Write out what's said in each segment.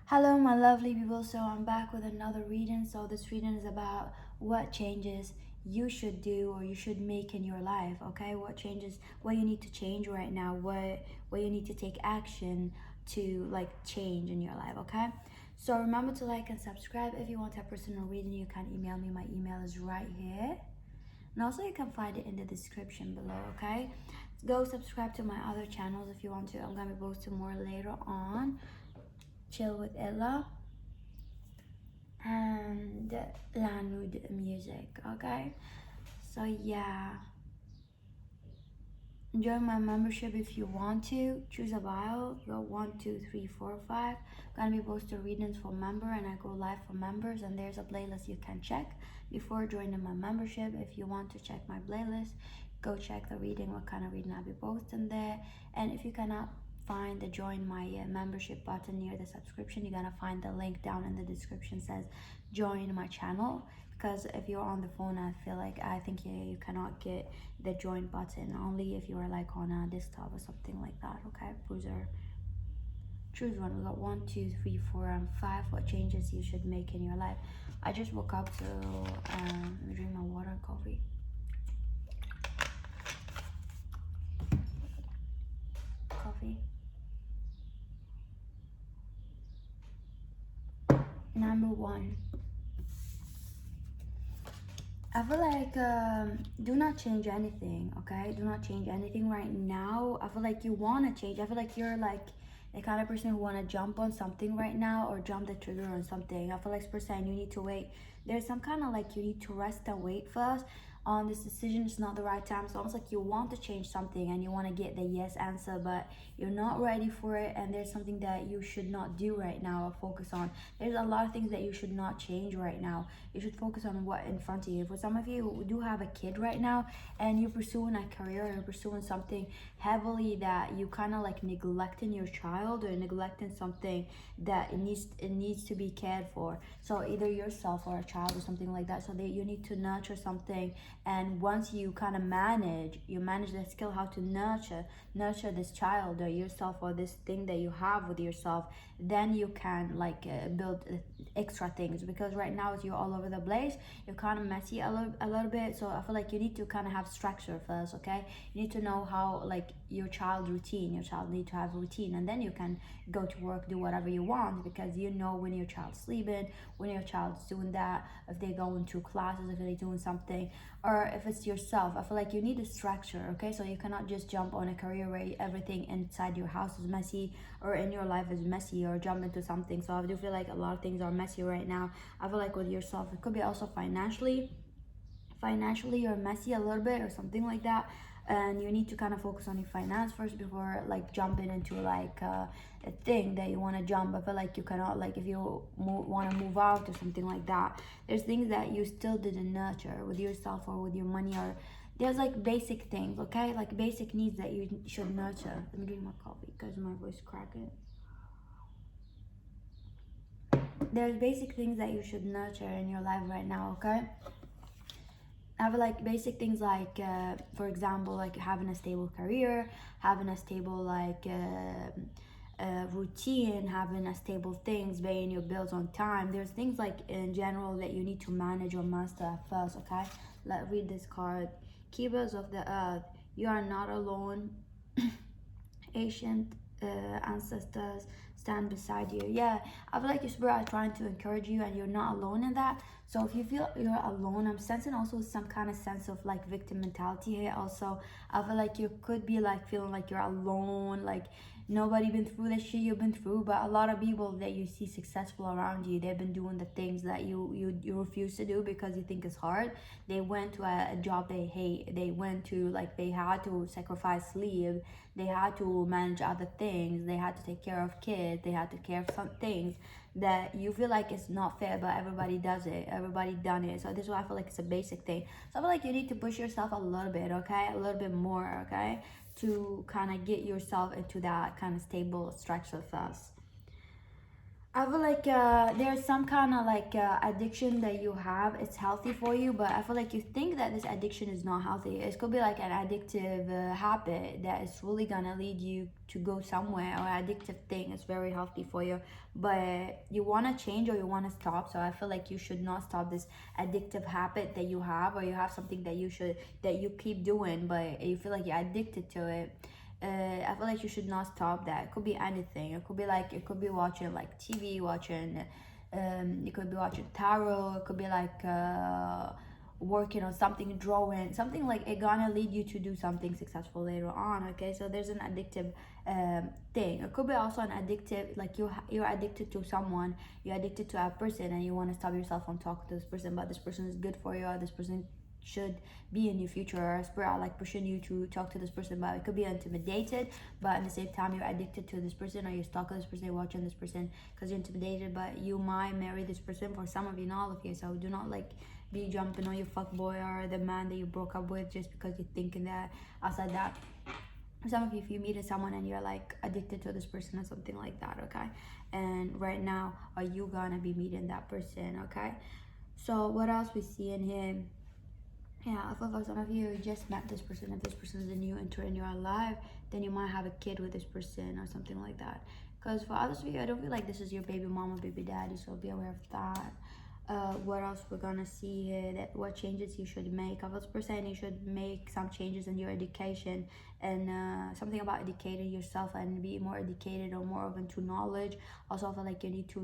Hello, my lovely people. So I'm back with another reading. So this reading is about what changes you should do or you should make in your life. Okay, what changes, what you need to change right now, what you need to take action to like change in your life. Okay. So remember to like and subscribe. If you want a personal reading, you can email me. My email is right here. And also you can find it in the description below, okay? Go subscribe to my other channels if you want to. I'm gonna be posting more later on. Chill with Ella and Lanud music, okay? So yeah, join my membership if you want to. Choose a bio. You go 1, 2, 3, 4, 5. Gonna be posting readings for member, and I go live for members. And there's a playlist you can check before joining my membership. If you want to check my playlist, go check the reading. What kind of reading I'll be posting there. And if you cannot find the join my membership button near the subscription, you're gonna find the link down in the description says join my channel, because if you're on the phone I think you cannot get the join button, only if you are like on a desktop or something like that. Okay, browser, choose one. We got 1, 2, 3, 4, and 5. What changes you should make in your life? I just woke up, so let me drink my water and coffee. Number 1, I feel like do not change anything, okay? Do not change anything right now. I feel like you want to change. I feel like you're like the kind of person who want to jump on something right now or jump the trigger on something. I feel like percent you need to wait. There's some kind of like you need to rest and wait first on this decision. It's not the right time. It's almost like you want to change something and you want to get the yes answer, but you're not ready for it, and there's something that you should not do right now or focus on. There's a lot of things that you should not change right now. You should focus on what in front of you. For some of you who do have a kid right now and you're pursuing a career and pursuing something heavily that you kind of like neglecting your child or neglecting something that it needs to be cared for. So either yourself or a child or something like that. So that you need to nurture something, and once you kind of manage the skill how to nurture this child or yourself or this thing that you have with yourself, then you can like build extra things. Because right now you're all over the place, you're kind of messy a little bit. So I feel like you need to kind of have structure first, okay? You need to know how like your child need to have a routine, and then you can go to work, do whatever you want, because you know when your child's sleeping, when your child's doing that, if they're going to classes, if they're doing something, or if it's yourself. I feel like you need a structure, okay? So you cannot just jump on a career where everything inside your house is messy or in your life is messy, or jump into something. So I do feel like a lot of things are messy right now. I feel like with yourself, it could be also financially you're messy a little bit or something like that, and you need to kind of focus on your finance first before like jumping into like a thing that you want to jump. I feel like you cannot, like if you want to move out or something like that, there's things that you still didn't nurture with yourself or with your money, or there's like basic things, okay, like basic needs that you should nurture. Let me drink my coffee because my voice cracking. There's basic things that you should nurture in your life right now, okay? I feel like basic things like, for example, like having a stable career, having a stable like routine, having a stable things, paying your bills on time. There's things like in general that you need to manage or master at first, okay? Let's read this card. Keepers of the earth, you are not alone. Ancient ancestors stand beside you. Yeah, I feel like your spirit are trying to encourage you, and you're not alone in that. So if you feel you're alone, I'm sensing also some kind of sense of like victim mentality here. Also, I feel like you could be like feeling like you're alone, like nobody been through the shit you've been through. But a lot of people that you see successful around you, they've been doing the things that you refuse to do because you think it's hard. They went to a job they hate. They went to like, they had to sacrifice sleep, they had to manage other things, they had to take care of kids, they had to care of some things that you feel like it's not fair, but everybody does it, everybody done it. So this is why I feel like it's a basic thing. So I feel like you need to push yourself a little bit, okay, a little bit more, okay, to kind of get yourself into that kind of stable structure first. I feel like there's some kind of like addiction that you have. It's healthy for you, but I feel like you think that this addiction is not healthy. It could be like an addictive habit that is really gonna lead you to go somewhere, or addictive thing is very healthy for you, but you wanna change or you wanna stop. So I feel like you should not stop this addictive habit that you have, or you have something that you keep doing, but you feel like you're addicted to it. I feel like you should not stop that. It could be anything. It could be watching like TV, watching, you could be watching tarot. It could be like working on something, drawing, something like it gonna lead you to do something successful later on. Okay, so there's an addictive thing. It could be also an addictive, like you're addicted to someone, you're addicted to a person, and you want to stop yourself from talking to this person, but this person is good for you, or this person should be in your future, or spirit are like pushing you to talk to this person, but it could be intimidated, but at the same time you're addicted to this person, or you're stalking this person, you're watching this person because you're intimidated, but you might marry this person. For some of you, not all of you, so do not like be jumping on your fuck boy or the man that you broke up with just because you're thinking that. Outside that, some of you, if you meet someone and you're like addicted to this person or something like that, okay, and right now are you gonna be meeting that person? Okay, so what else we see in here? Yeah, I feel for some of you, you just met this person. If this person is a new enter in your life, then you might have a kid with this person or something like that. Because for others of you, I don't feel like this is your baby mama, baby daddy, so be aware of that. What else we're gonna see here? That what changes you should make. I was percent you should make some changes in your education, and something about educating yourself and be more educated or more open to knowledge. Also, I feel like you need to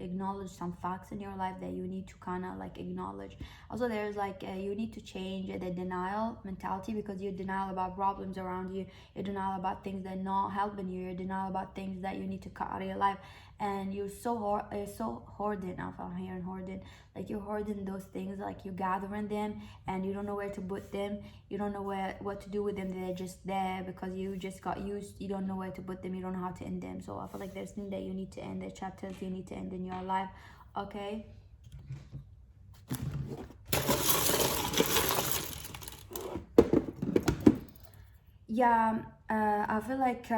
acknowledge some facts in your life that you need to kind of like acknowledge. Also, there's like you need to change the denial mentality, because you're denial about problems around you, you're denial about things that are not helping you, you're denial about things that you need to cut out of your life, and you're so hoarding. I'm hearing hoarding, like you're hoarding those things, like you're gathering them and you don't know where to put them, you don't know what to do with them. They're just there because you just got used, you don't know where to put them, you don't know how to end them. So I feel like there's things that you need to end, the chapters you need to end in your life. Okay, yeah, I feel like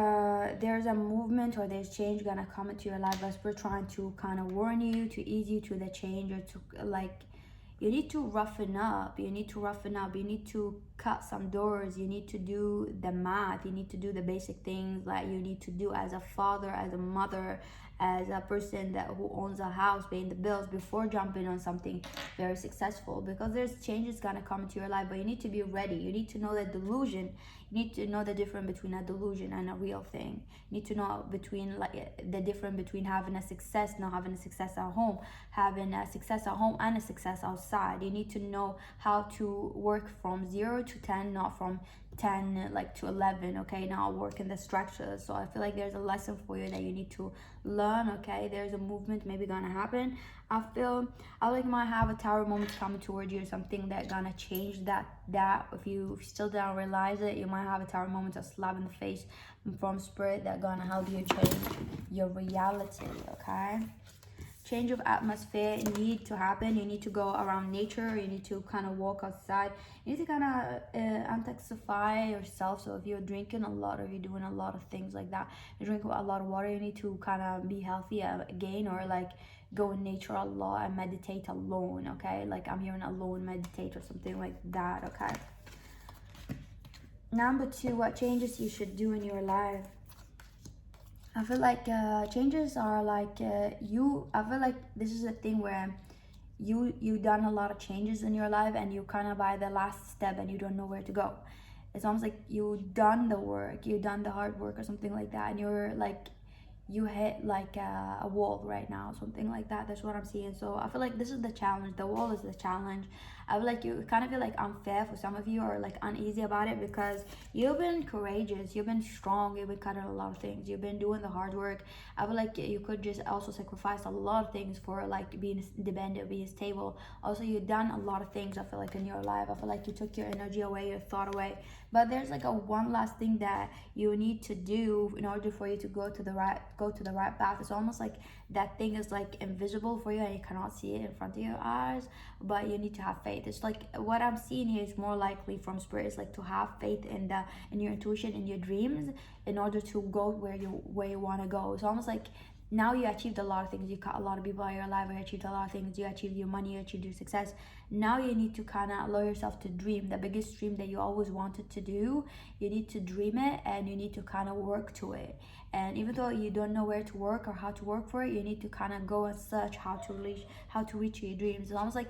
there's a movement or there's change gonna come into your life, but we're trying to kind of warn you, to ease you to the change, or to like, you need to roughen up, you need to roughen up, you need to cut some doors, you need to do the math, you need to do the basic things like you need to do as a father, as a mother, as a person that who owns a house, paying the bills, before jumping on something very successful, because there's changes gonna come into your life, but you need to be ready. You need to know that delusion, you need to know the difference between a delusion and a real thing. You need to know between like the difference between having a success, not having a success at home, having a success at home and a success outside. You need to know how to work from 0 to 10, not from 10 like to 11. Okay, now work in the structure. So I feel like there's a lesson for you that you need to learn. Okay, there's a movement maybe gonna happen. I like might have a tower moment coming towards you, or something that gonna change that if you still don't realize it, you might have a tower moment, a slap in the face from spirit that gonna help you change your reality. Okay, change of atmosphere need to happen. You need to go around nature, you need to kind of walk outside, you need to kind of detoxify yourself. So if you're drinking a lot, or you're doing a lot of things like that, you drink a lot of water, you need to kind of be healthy again, or like go in nature a lot and meditate alone. Okay, like I'm hearing alone meditate or something like that. Okay, number 2, what changes you should do in your life. I feel like changes are like I feel like this is a thing where you done a lot of changes in your life, and you kind of by the last step and you don't know where to go. It's almost like you done the work, you done the hard work or something like that, and you're like you hit like a wall right now, something like that. That's what I'm seeing. So I feel like this is the challenge, the wall is the challenge. I feel like you kind of feel like unfair for some of you, or like uneasy about it, because you've been courageous, you've been strong, you've been cutting a lot of things, you've been doing the hard work. I feel like you could just also sacrifice a lot of things for like being independent, being stable. Also, you've done a lot of things, I feel like, in your life. I feel like you took your energy away, your thought away, but there's like a one last thing that you need to do in order for you to go to the right path. It's almost like that thing is like invisible for you and you cannot see it in front of your eyes, but you need to have faith. It's like what I'm seeing here is more likely from spirit, is like to have faith in your intuition, in your dreams, in order to go where you want to go. It's almost like now you achieved a lot of things, you cut a lot of people out of your life, you achieved a lot of things, you achieved your money, you achieved your success. Now you need to kind of allow yourself to dream the biggest dream that you always wanted to do. You need to dream it, and you need to kind of work to it. And even though you don't know where to work or how to work for it, you need to kind of go and search how to reach your dreams. It's almost like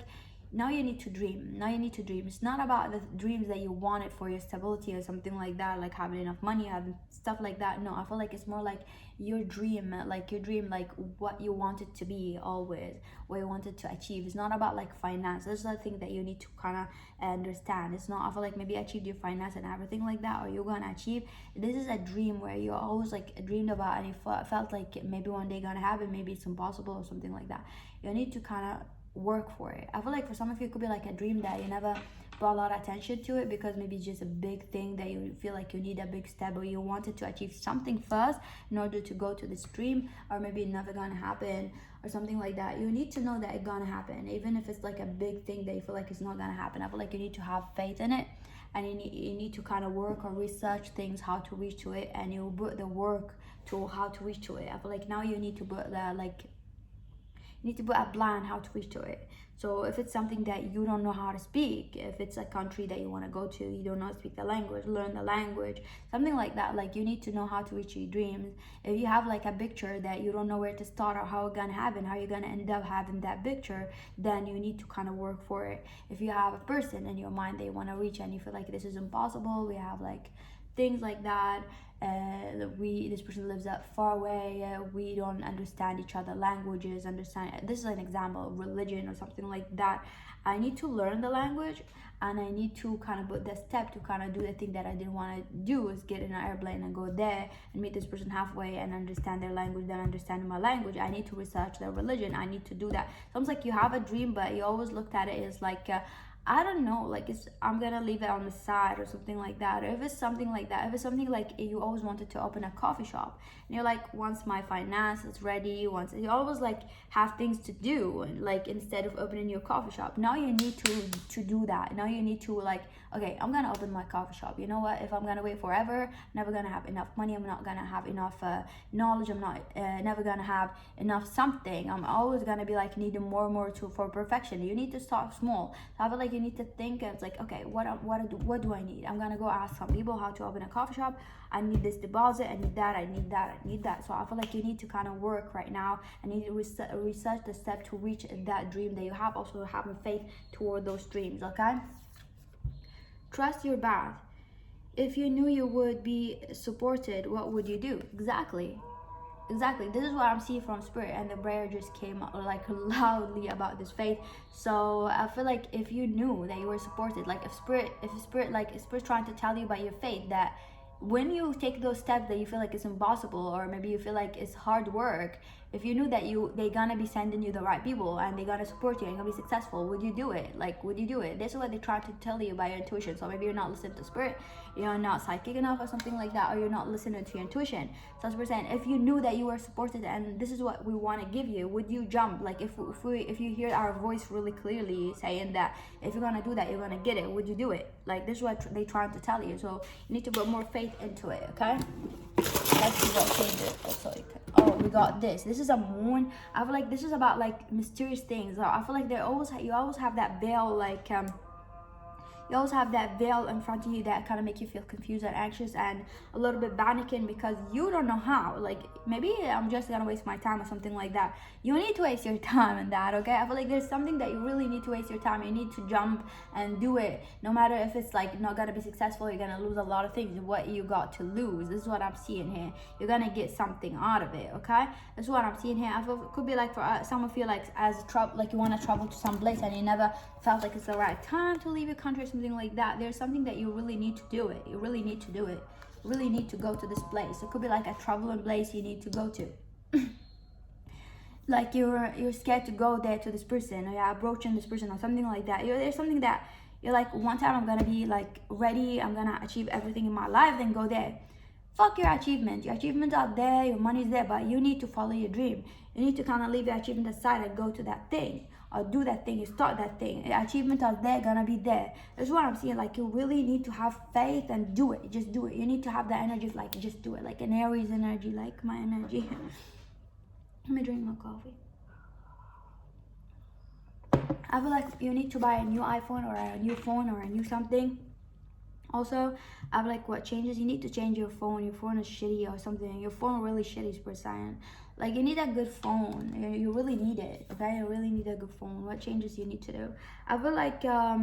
now you need to dream. Now you need to dream. It's not about the dreams that you wanted for your stability or something like that, like having enough money, having stuff like that. No, I feel like it's more like your dream, like what you wanted to be always, what you wanted to achieve. It's not about like finance. This is the thing that you need to kind of understand. It's not, I feel like maybe achieved your finance and everything like that, or you're gonna achieve. This is a dream where you always like dreamed about, and you felt like maybe one day gonna happen, maybe it's impossible or something like that. You need to kind of work for it. I feel like for some of you it could be like a dream that you never brought a lot of attention to it, because maybe it's just a big thing that you feel like you need a big step, or you wanted to achieve something first in order to go to this dream, or maybe it's never gonna happen or something like that. You need to know that it's gonna happen, even if it's like a big thing that you feel like it's not gonna happen. I feel like you need to have faith in it, and you need to kind of work or research things how to reach to it, and you put the work to how to reach to it. I feel like now you need to put a plan how to reach to it. So if it's something that you don't know how to speak, if it's a country that you want to go to, you don't know how to speak the language, learn the language, something like that. Like you need to know how to reach your dreams. If you have like a picture that you don't know where to start or how it's gonna happen, how you're gonna end up having that picture, then you need to kind of work for it. If you have a person in your mind that you want to reach and you feel like this is impossible, we have like things like that. This person lives that far away, we don't understand each other languages, this is an example of religion or something like that. I need to learn the language, and I need to kind of put the step to kind of do the thing that I didn't want to do, is get in an airplane and go there and meet this person halfway and understand their language, then understand my language. I need to research their religion. I need to do that. Sounds like you have a dream, but you always looked at it as like I don't know, like I'm gonna leave it on the side or something like that. Or if it's something like that, if it's something like you always wanted to open a coffee shop, and you're like, once my finance is ready, once you always like have things to do, and like instead of opening your coffee shop, now you need to do that. Now you need to like, okay, I'm gonna open my coffee shop. You know what? If I'm gonna wait forever, I'm never gonna have enough money. I'm not gonna have enough knowledge. I'm not never gonna have enough something. I'm always gonna be like needing more and more for perfection. You need to start small. So I feel like you need to think, and it's like, okay, what do I need? I'm gonna go ask some people how to open a coffee shop. I need this deposit, I need that, I need that, I need that. So I feel like you need to kind of work right now, and need to research the step to reach that dream that you have. Also having faith toward those dreams, okay? Trust your path. If you knew you would be supported, what would you do? Exactly. This is what I'm seeing from spirit, and the prayer just came like loudly about this faith. So I feel like if you knew that you were supported, like if spirit trying to tell you about your faith, that when you take those steps that you feel like it's impossible, or maybe you feel like it's hard work, if you knew that they're gonna be sending you the right people and they're gonna support you and you're gonna be successful, would you do it? Like, would you do it? This is what they try to tell you by your intuition. So maybe you're not listening to spirit, you're not psychic enough or something like that, or you're not listening to your intuition. So as we're saying, if you knew that you were supported and this is what we want to give you, would you jump? Like if you hear our voice really clearly saying that if you're gonna do that, you're gonna get it, would you do it? Like this is what they trying to tell you. So you need to put more faith into it, okay? Let's see what changes. Oh, we got this. This is a moon. I feel like this is about like mysterious things. I feel like you always have that veil, like you always have that veil in front of you that kind of make you feel confused and anxious and a little bit panicking because you don't know how. Like maybe I'm just gonna waste my time or something like that. You need to waste your time in that, okay? I feel like there's something that you really need to waste your time. You need to jump and do it, no matter if it's like not gonna be successful. You're gonna lose a lot of things. What you got to lose? This is what I'm seeing here. You're gonna get something out of it, okay? This is what I'm seeing here. I feel it could be like for some of you, like as like you want to travel to some place and you never felt like it's the right time to leave your country, something like that. There's something that you really need to do it. You really need to do it. You really need to go to this place. It could be like a traveling place you need to go to. Like you're scared to go there to this person, or you're approaching this person or something like that. There's something that you're like, one time I'm gonna be like ready, I'm gonna achieve everything in my life, then go there. Fuck your achievement. Your achievements are there, your money's there, but you need to follow your dream. You need to kind of leave your achievement aside and go to that thing, or do that thing, you start that thing. Your achievements are there, gonna be there. That's what I'm seeing. Like you really need to have faith and do it. Just do it. You need to have that energy of like, just do it. Like an Aries energy, like my energy. Let me drink my coffee. I feel like you need to buy a new iPhone or a new phone or a new something. Also, I feel like what changes, you need to change your phone. Your phone is shitty or something. Your phone really shitty per se. Like, you need a good phone. You really need it. Okay, you really need a good phone. What changes you need to do? I feel like I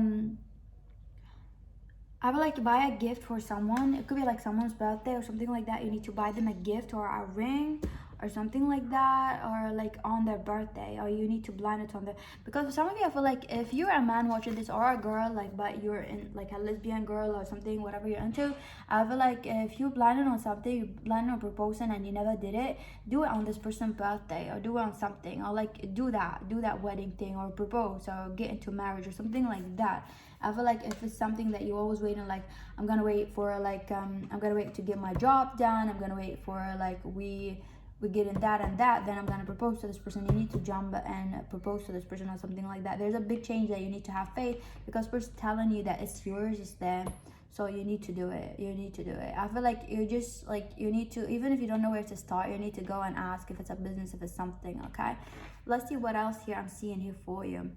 would like to buy a gift for someone. It could be like someone's birthday or something like that. You need to buy them a gift or a ring or something like that, or like on their birthday, or you need to blind it on the, because for some of you, I feel like if you're a man watching this or a girl, like, but you're in like a lesbian girl or something, whatever you're into, I feel like if you blinded on something, you blinded on proposing and you never did it, do it on this person's birthday or do it on something, or like do that wedding thing or propose or get into marriage or something like that. I feel like if it's something that you always waiting, like I'm gonna wait for, like I'm gonna wait to get my job done, I'm gonna wait for like we get in that and that, then I'm gonna propose to this person. You need to jump and propose to this person or something like that. There's a big change that you need to have faith, because person telling you that it's yours, it's there. So you need to do it. You need to do it. I feel like you just like, you need to, even if you don't know where to start, you need to go and ask if it's a business, if it's something. Okay, let's see what else here I'm seeing here for you.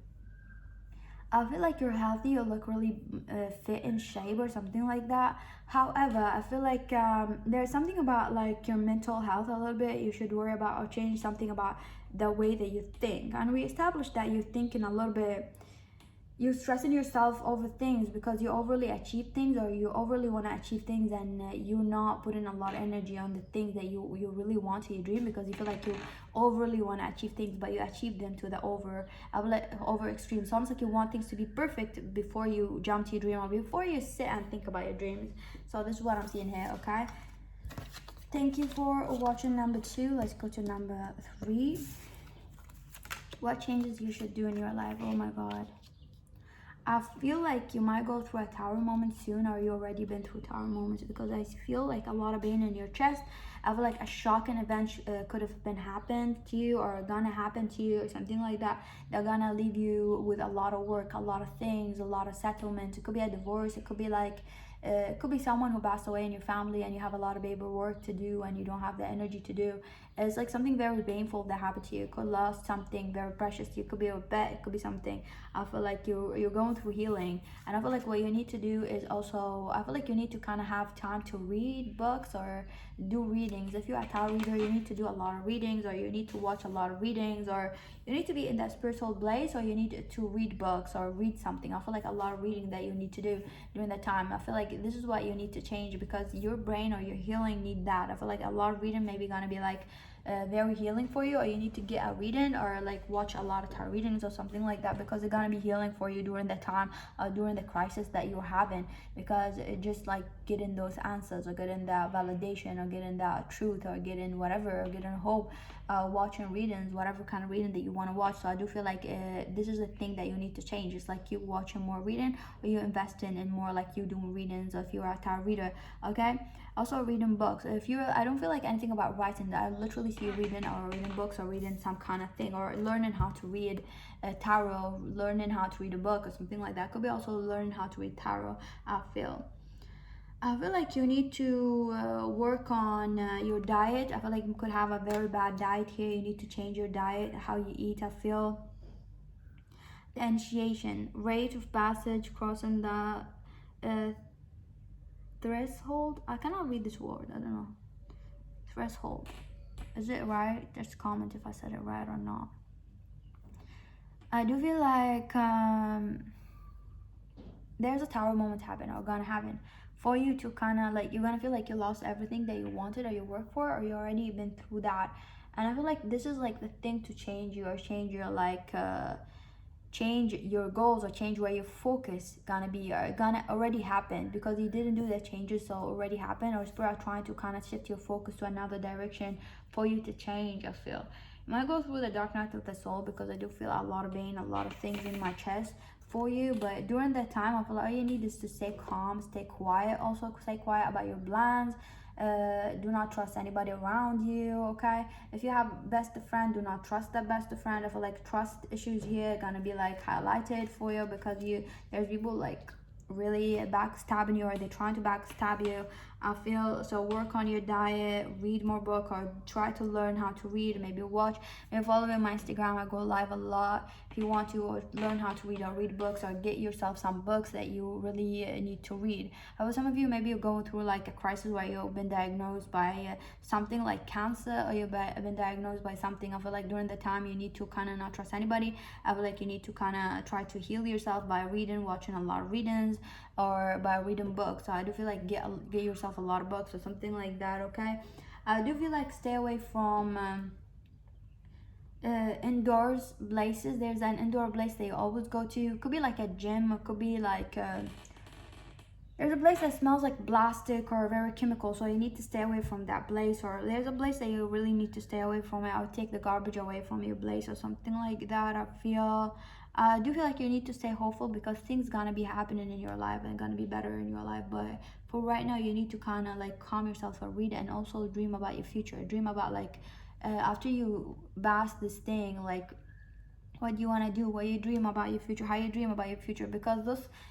I feel like you're healthy, you look really fit in shape or something like that. However, I feel like there's something about like your mental health a little bit you should worry about, or change something about the way that you think. And we established that you're thinking a little bit, you're stressing yourself over things because you overly achieve things, or you overly want to achieve things, and you're not putting a lot of energy on the things that you really want to your dream, because you feel like you overly want to achieve things, but you achieve them to the over extreme. So almost like you want things to be perfect before you jump to your dream, or before you sit and think about your dreams. So this is what I'm seeing here. Okay, thank you for watching number 2. Let's go to number 3. What changes you should do in your life? Oh my god, I feel like you might go through a tower moment soon, or you already been through tower moments, because I feel like a lot of pain in your chest. I feel like a shocking event could have been happened to you, or gonna happen to you, or something like that. They're gonna leave you with a lot of work, a lot of things, a lot of settlements. It could be a divorce. It could be like it could be someone who passed away in your family, and you have a lot of paperwork to do, and you don't have the energy to do. It's like something very painful that happened to you. It could lost something very precious to you. It could be a pet. It could be something. I feel like you're going through healing, and I feel like what you need to do is also, I feel like you need to kind of have time to read books or do readings. If you're a tarot reader, you need to do a lot of readings, or you need to watch a lot of readings, or you need to be in that spiritual place, or you need to read books or read something. I feel like a lot of reading that you need to do during that time. I feel like this is what you need to change, because your brain or your healing need that. I feel like a lot of reading maybe gonna be like very healing for you, or you need to get a reading, or like watch a lot of tarot readings or something like that, because it's gonna be healing for you during the time, during the crisis that you're having, because it just like getting those answers, or getting that validation, or getting that truth, or getting whatever, or getting hope, watching readings, whatever kind of reading that you want to watch. So I do feel like this is a thing that you need to change. It's like you watching more reading, or you investing in more, like you doing readings, or if you're a tarot reader. Okay, also reading books. If you, I don't feel like anything about writing, that I literally see you reading, or reading books, or reading some kind of thing, or learning how to read tarot, learning how to read a book or something like that. Could be also learning how to read tarot. I feel like you need to work on your diet. I feel like you could have a very bad diet here. You need to change your diet, how you eat. I feel the initiation rate of passage crossing the uh, threshold. I cannot read this word. I don't know. Threshold. Is it right? Just comment if I said it right or not. I do feel like there's a tower moment happen, or gonna happen for you, to kind of like, you're gonna feel like you lost everything that you wanted or you worked for, or you already been through that. And I feel like this is like the thing to change you, or change your like change your goals, or change where your focus gonna be, or gonna already happen, because you didn't do the changes, so already happened, or spirit are trying to kind of shift your focus to another direction for you to change. I feel you might go through the dark night of the soul, because I do feel a lot of pain, a lot of things in my chest for you. But during that time, I feel like all you need is to stay calm, stay quiet. Also stay quiet about your plans. Do not trust anybody around you. Okay, if you have best friend, do not trust that best friend. I feel like trust issues here gonna be like highlighted for you, because there's people like really backstabbing you, or they're trying to backstab you. I feel so work on your diet, read more book, or try to learn how to read. Maybe watch, maybe follow me on my Instagram. I go live a lot. If you want to learn how to read, or read books, or get yourself some books that you really need to read. For some of you, maybe you're going through like a crisis where you've been diagnosed by something like cancer, or you've been diagnosed by something. I feel like during the time you need to kind of not trust anybody. I feel like you need to kind of try to heal yourself by reading, watching a lot of readings, or by reading books. So I do feel like get yourself a lot of books or something like that. Okay, I do feel like stay away from indoors places. There's an indoor place they always go to. It could be like a gym, it could be like there's a place that smells like plastic or very chemical, so you need to stay away from that place. Or there's a place that you really need to stay away from it, or take the garbage away from your place or something like that. I do feel like you need to stay hopeful, because things gonna be happening in your life and gonna be better in your life. But for right now, you need to kind of like calm yourself or read, and also dream about your future. Dream about like after you pass this thing, like what you want to do, what you dream about your future, how you dream about your future. Because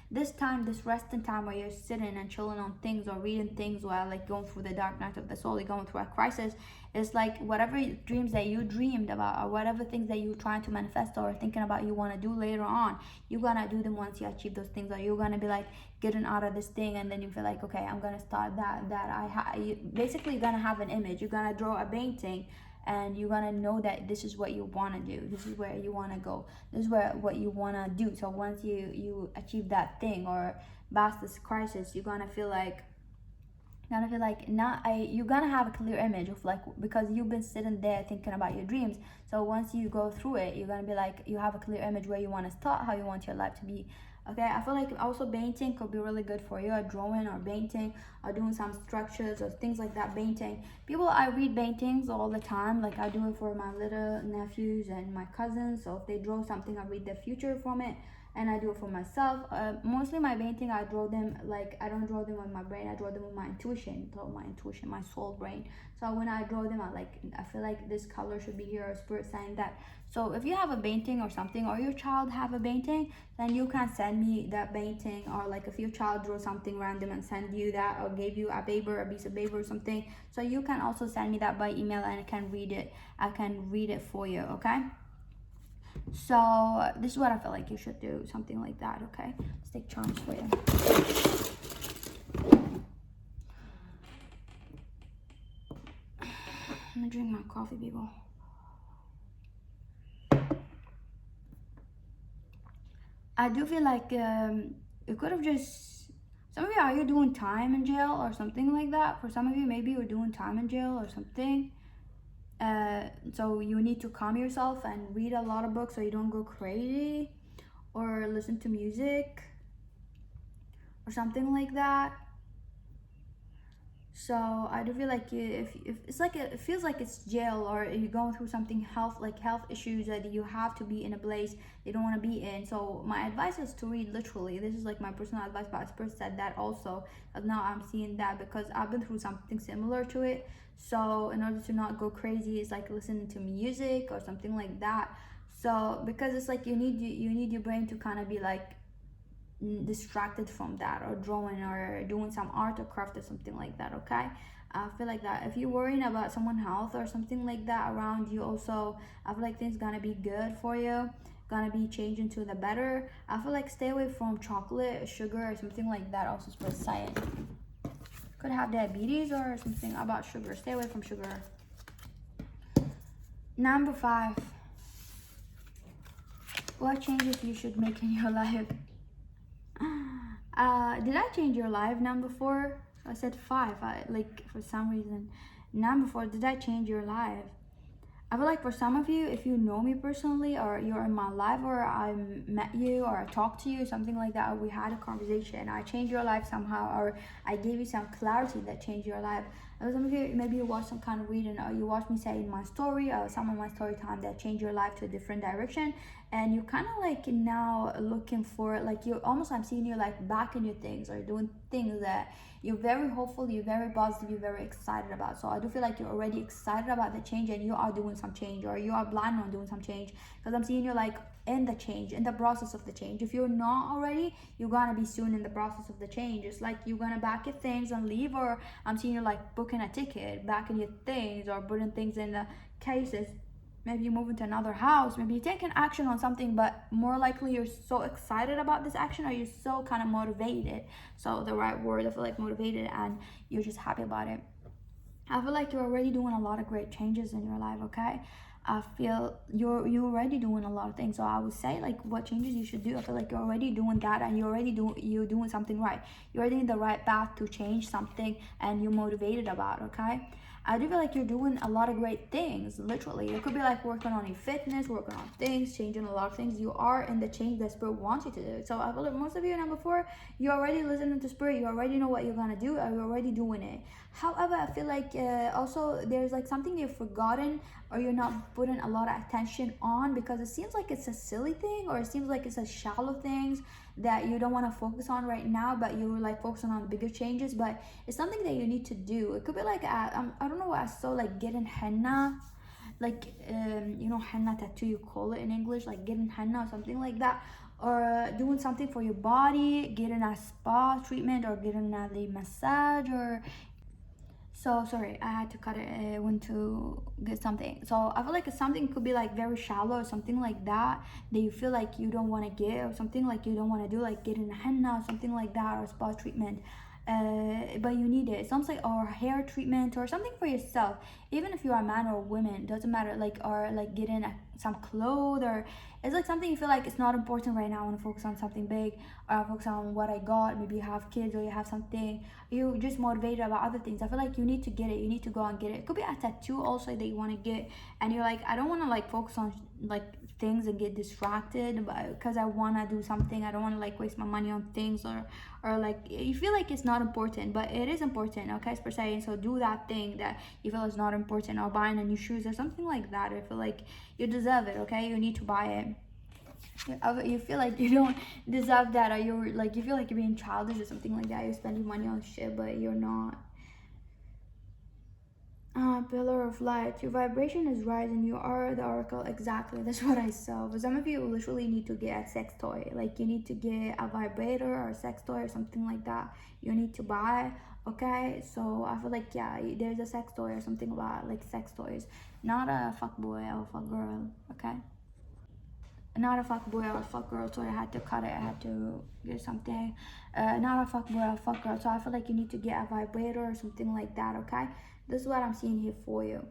this time, this resting time where you're sitting and chilling on things or reading things while like going through the dark night of the soul, you're going through a crisis, it's like whatever dreams that you dreamed about, or whatever things that you're trying to manifest or thinking about you want to do later on, you're gonna do them once you achieve those things. Or you're gonna be like getting out of this thing, and then you feel like, okay, I'm gonna start you basically gonna have an image, you're gonna draw a painting, and you're gonna know that this is what you want to do, this is where you want to go, this is what you want to do. So once you achieve that thing or pass this crisis, you're gonna feel like you're gonna have a clear image of like, because you've been sitting there thinking about your dreams. So once you go through it, you're gonna be like, you have a clear image where you want to start, how you want your life to be. Okay, I feel like also painting could be really good for you, or drawing or painting, or doing some structures or things like that. Painting, people, I read paintings all the time, like I do it for my little nephews and my cousins. So if they draw something, I read the future from it, and I do it for myself. Mostly my painting, I draw them like, I don't draw them with my brain, I draw them with my intuition. So my intuition, my soul brain. So when I draw them, I feel like this color should be here, or spirit saying that. So if you have a painting or something, or your child have a painting, then you can send me that painting. Or like if your child drew something random and send you that, or gave you a paper, a piece of paper or something, so you can also send me that by email, and I can read it for you. Okay, so this is what I feel like you should do, something like that. Okay, let's take charms for you. I'm gonna drink my coffee, people. I do feel like you could have just, some of you, are you doing time in jail or something like that? For some of you, maybe you're doing time in jail or something. So you need to calm yourself and read a lot of books so you don't go crazy, or listen to music or something like that. So I do feel like if it's like it feels like it's jail, or you're going through something health issues that you have to be in a place you don't want to be in. So my advice is to read literally. This is like my personal advice, but expert said that also. But now I'm seeing that because I've been through something similar to it. So in order to not go crazy, it's like listening to music or something like that. So because it's like you need your brain to kind of be like distracted from that, or drawing or doing some art or craft or something like that. Okay, I feel like that if you're worrying about someone's health or something like that around you, also I feel like things gonna be good for you, gonna be changing to the better. I feel like stay away from chocolate, sugar or something like that. Also for science, could have diabetes or something about sugar. Stay away from sugar. Number 5, what changes you should make in your life? Did I change your life? Number 4. I said 5. Like for some reason. Number 4. Did I change your life? I feel like for some of you, if you know me personally, or you're in my life, or I met you, or I talked to you, something like that, or we had a conversation, I changed your life somehow, or I gave you some clarity that changed your life. And some of you, maybe you watched some kind of reading, or you watched me say in my story, or some of my story time that changed your life to a different direction, and you kind of like now looking for, like, you almost, I'm seeing you like back in your things, or doing things that you're very hopeful, you're very positive, you're very excited about. So I do feel like you're already excited about the change, and you are doing some change, or you are planning on doing some change, because I'm seeing you like in the change, in the process of the change. If you're not already, you're gonna be soon in the process of the change. It's like you're gonna pack your things and leave, or I'm seeing you like booking a ticket, backing your things, or putting things in the cases. Maybe you move into another house, maybe you're taking action on something, but more likely you're so excited about this action, or you're so kind of motivated. So the right word, I feel like motivated, and you're just happy about it. I feel like you're already doing a lot of great changes in your life, okay? I feel you're already doing a lot of things. So I would say like what changes you should do. I feel like you're already doing that, and you're doing something right. You're already in the right path to change something, and you're motivated about, okay? I do feel like you're doing a lot of great things, literally. It could be like working on your fitness, working on things, changing a lot of things. You are in the change that Spirit wants you to do. So I feel like most of you, number 4, you're already listening to Spirit. You already know what you're gonna do, and you're already doing it. However, I feel like also there's like something you've forgotten, or you're not putting a lot of attention on, because it seems like it's a silly thing, or it seems like it's a shallow things that you don't want to focus on right now, but you're like focusing on bigger changes. But it's something that you need to do. It could be like I don't know what I saw, like getting henna, like you know, henna tattoo, you call it in English, like getting henna or something like that, or doing something for your body, getting a spa treatment, or getting a massage, or so sorry, I had to cut it. I went to get something. So I feel like something could be like very shallow, or something like that you feel like you don't want to get, or something like you don't want to do, like getting a henna or something like that, or spa treatment. But you need it. Something, or hair treatment, or something for yourself. Even if you're a man or a woman, doesn't matter. Like, or like getting some clothes, or it's like something you feel like it's not important right now. I want to focus on something big, or focus on what I got. Maybe you have kids, or you have something. You're just motivated about other things. I feel like you need to get it. You need to go and get it. It could be a tattoo also that you want to get, and you're like, I don't want to like focus on like things and get distracted because I want to do something. I don't want to like waste my money on things, or like you feel like it's not important, but it is important, okay, per se. So do that thing that you feel is not important, or buying a new shoes or something like that. I feel like you deserve it, okay? You need to buy it. You feel like you don't deserve that, or you're like, you feel like you're being childish or something like that. You're spending money on shit, but you're not. Pillar of light, your vibration is rising. You are the oracle. Exactly, that's what I saw. For some of you, literally need to get a sex toy. Like you need to get a vibrator or a sex toy or something like that. You need to buy, okay? So I feel like, yeah, there's a sex toy or something about like sex toys, not a fuck boy or fuck girl, okay? Not a fuck boy or a fuck girl, so I had to cut it. I had to get something. Not a fuck boy or a fuck girl, so I feel like you need to get a vibrator or something like that, okay? This is what I'm seeing here for you.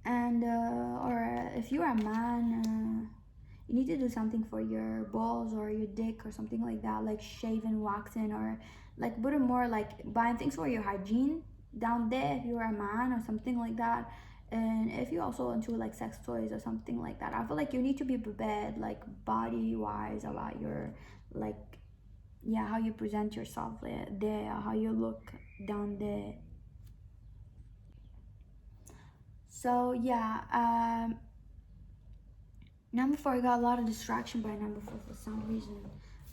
And or if you're a man, you need to do something for your balls or your dick or something like that, like shaving, waxing, or like putting more like buying things for your hygiene down there if you're a man, or something like that. And if you're also into like sex toys or something like that, I feel like you need to be prepared, like body wise, about your like, yeah, how you present yourself there, how you look down there. So yeah, number 4, I got a lot of distraction by number 4 for some reason.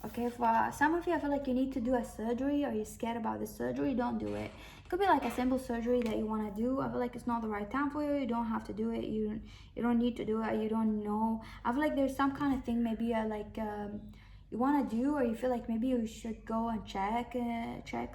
Okay, for some of you, I feel like you need to do a surgery, or you're scared about the surgery. Don't do it. It could be like a simple surgery that you want to do. I feel like it's not the right time for you. You don't have to do it. You don't need to do it. You don't know. I feel like there's some kind of thing, maybe you want to do, or you feel like maybe you should go and check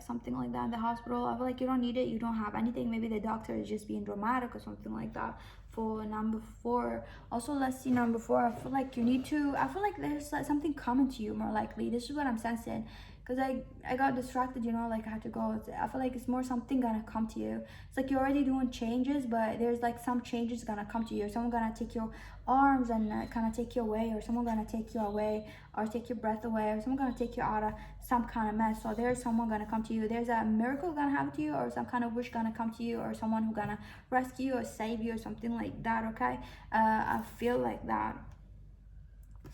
something like that in the hospital. I feel like you don't need it. You don't have anything. Maybe the doctor is just being dramatic or something like that. For number 4, also let's see number 4. I feel like you need to, I feel like there's like something coming to you more likely. This is what I'm sensing, because I got distracted, you know, like I had to go. I feel like it's more something gonna come to you. It's like you're already doing changes, but there's like some changes gonna come to you. Someone gonna take your arms and kind of take you away, or someone gonna take you away, or take your breath away, or someone gonna take you out of some kind of mess. So there's someone gonna come to you. There's a miracle gonna happen to you, or some kind of wish gonna come to you, or someone who gonna rescue you or save you or something like that, okay? I feel like that.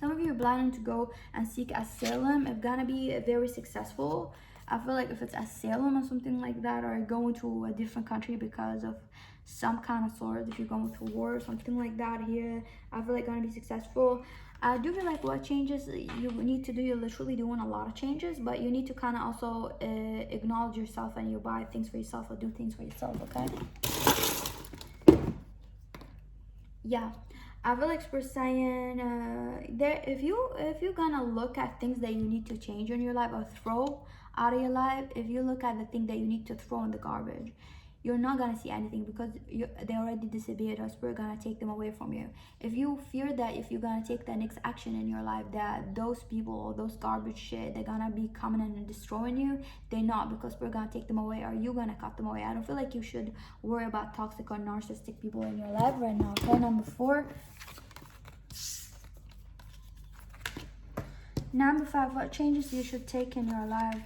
Some of you are planning to go and seek asylum. It's gonna be very successful. I feel like if it's asylum or something like that, or going to a different country because of some kind of sort, if you're going to war or something like that here, I feel like gonna be successful. I do feel like what changes you need to do, you're literally doing a lot of changes, but you need to kind of also acknowledge yourself, and you buy things for yourself or do things for yourself, okay? Yeah. I feel like we're saying there, if you're gonna look at things that you need to change in your life or throw out of your life, if you look at the thing that you need to throw in the garbage, you're not gonna see anything because they already disappeared or spirit gonna take them away from you. If you fear that if you're gonna take the next action in your life that those people or those garbage shit they're gonna be coming in and destroying you, they're not, because spirit gonna take them away or you gonna cut them away. I don't feel like you should worry about toxic or narcissistic people in your life right now. Okay, number 4. Number 5, what changes you should take in your life?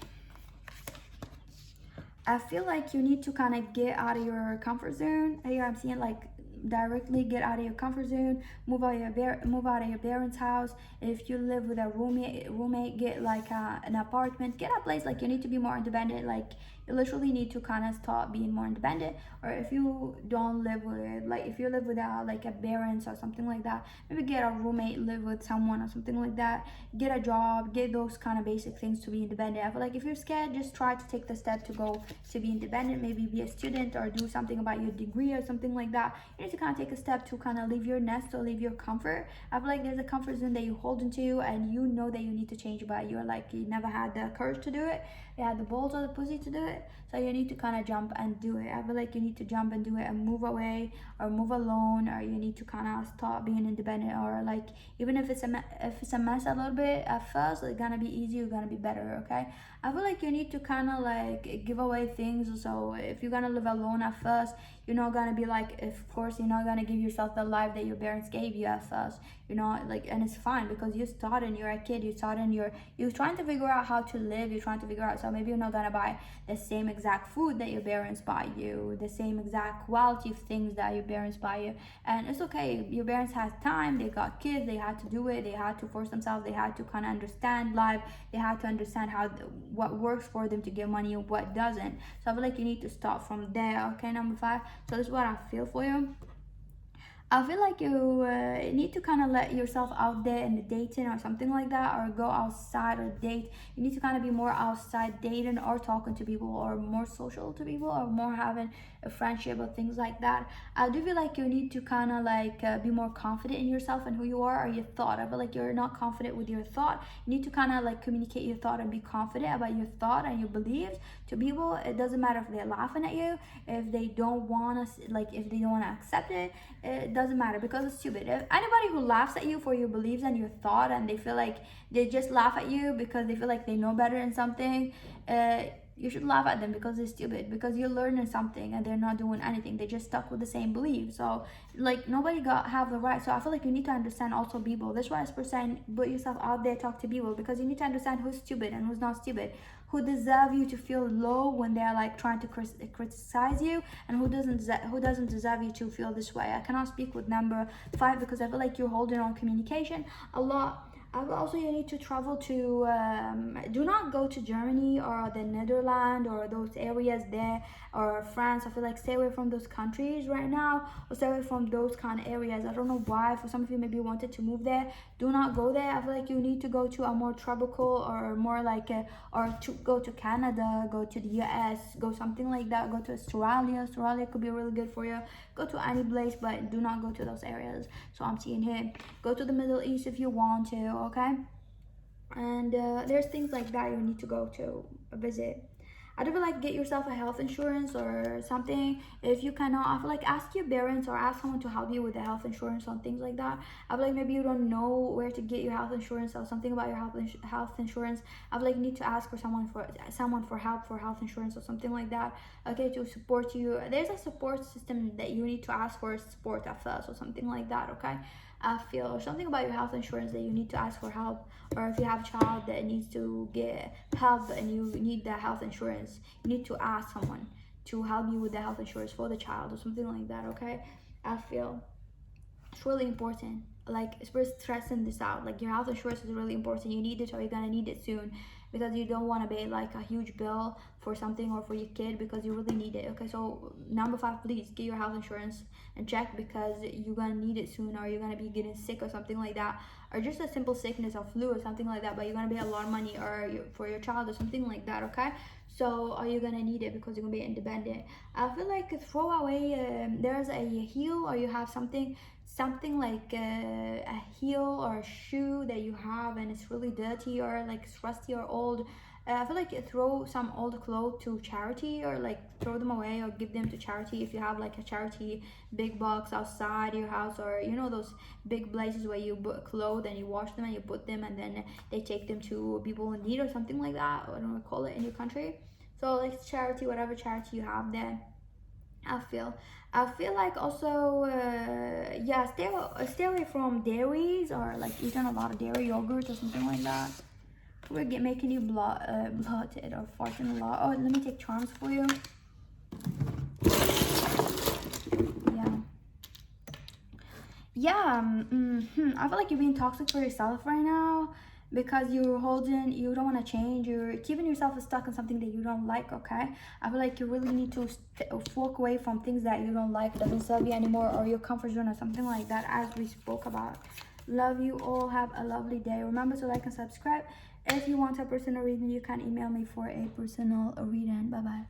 I feel like you need to kind of get out of your comfort zone. Here I'm seeing like directly get out of your comfort zone, move out of your parents' house. If you live with a roommate, get like an apartment, get a place. Like you need to be more independent. Like you literally need to kind of start being more independent. Or if you don't live with, like if you live with like a parents or something like that, maybe get a roommate, live with someone or something like that. Get a job, get those kind of basic things to be independent. I feel like if you're scared, just try to take the step to go to be independent. Maybe be a student or do something about your degree or something like that. You need to kind of take a step to kind of leave your nest or leave your comfort. I feel like there's a comfort zone that you hold into and you know that you need to change, but you're like you never had the courage to do it. You had the balls or the pussy to do it. So you need to kind of jump and do it. I feel like you need to jump and do it and move away or move alone, or you need to kind of start being independent. Or like even if it's a mess a little bit at first, it's gonna be easy, you're gonna be better. Okay, I feel like you need to kind of like give away things. So if you're gonna live alone at first, you're not gonna be like, of course you're not gonna give yourself the life that your parents gave you at first, you know, like, and it's fine because you started, you're a kid, you're trying to figure out how to live, you're trying to figure out. So maybe you're not gonna buy the same exact food that your parents buy you, the same exact quality of things that your parents buy you, and it's okay. Your parents had time, they got kids, they had to do it, they had to force themselves, they had to kind of understand life, they had to understand what works for them to get money and what doesn't. So I feel like you need to start from there. Okay, number 5. So this is what I feel for you. I feel like you need to kind of let yourself out there in the dating or something like that, or go outside or date. You need to kind of be more outside dating or talking to people, or more social to people, or more having a friendship or things like that. I do feel like you need to kind of like be more confident in yourself and who you are or your thought. I feel like you're not confident with your thought. You need to kind of like communicate your thought and be confident about your thought and your beliefs to people. It doesn't matter if they're laughing at you, if they don't want to, like if they don't want to accept it. It doesn't matter because it's stupid. If anybody who laughs at you for your beliefs and your thought, and they feel like they just laugh at you because they feel like they know better in something, you should laugh at them because they're stupid, because you're learning something and they're not doing anything. They just stuck with the same belief. So like nobody have the right. So I feel like you need to understand also people. That's why I'm saying put yourself out there, talk to people, because you need to understand who's stupid and who's not stupid, who deserve you to feel low when they're like trying to criticize you, and who doesn't deserve you to feel this way. I cannot speak with number 5 because I feel like you're holding on communication a lot. Also, you need to travel to, do not go to Germany or the Netherlands or those areas there, or France. I feel like stay away from those countries right now, or stay away from those kind of areas. I don't know why. For some of you maybe wanted to move there. Do not go there. I feel like you need to go to a more tropical or more like, or to go to Canada, go to the US, go something like that. Go to Australia. Australia could be really good for you. Go to any place, but do not go to those areas. So I'm seeing here. Go to the Middle East if you want to. Okay, and there's things like that you need to go to visit. I do feel like get yourself a health insurance or something. If you cannot, I feel like ask your parents or ask someone to help you with the health insurance or things like that. I feel like maybe you don't know where to get your health insurance or something about your health insurance. I feel like you need to ask for someone for help for health insurance or something like that. Okay, to support you. There's a support system that you need to ask for support at first or something like that. Okay, I feel something about your health insurance that you need to ask for help, or if you have a child that needs to get help and you need the health insurance, you need to ask someone to help you with the health insurance for the child or something like that. Okay, I feel it's really important. Like we're stressing this out. Like your health insurance is really important. You need it, or you're gonna need it soon, because you don't want to pay like a huge bill for something or for your kid because you really need it. Okay, so number 5, please get your health insurance and check, because you're gonna need it soon, or you're gonna be getting sick or something like that, or just a simple sickness or flu or something like that, but you're gonna pay a lot of money, or for your child or something like that. Okay, so are you gonna need it because you're gonna be independent. I feel like throw away, there's a heel, or you have something something like a heel or a shoe that you have and it's really dirty or like it's rusty or old, I feel like you throw some old clothes to charity, or like throw them away or give them to charity. If you have like a charity big box outside your house, or you know those big places where you put clothes and you wash them and you put them and then they take them to people in need or something like that. I don't know what to call it in your country. So like charity, whatever charity you have there. I feel like also yeah, stay away from dairies or like eating a lot of dairy yogurt or something like that. We're making you bloated or farting a lot. Oh, let me take charms for you. Yeah. I feel like you're being toxic for yourself right now because you don't want to change. You're keeping yourself stuck in something that you don't like. Okay, I feel like you really need to walk away from things that you don't like, doesn't serve you anymore, or your comfort zone or something like that, as we spoke about. Love you all. Have a lovely day. Remember to like and subscribe. If you want a personal reading, you can email me for a personal reading. Bye bye.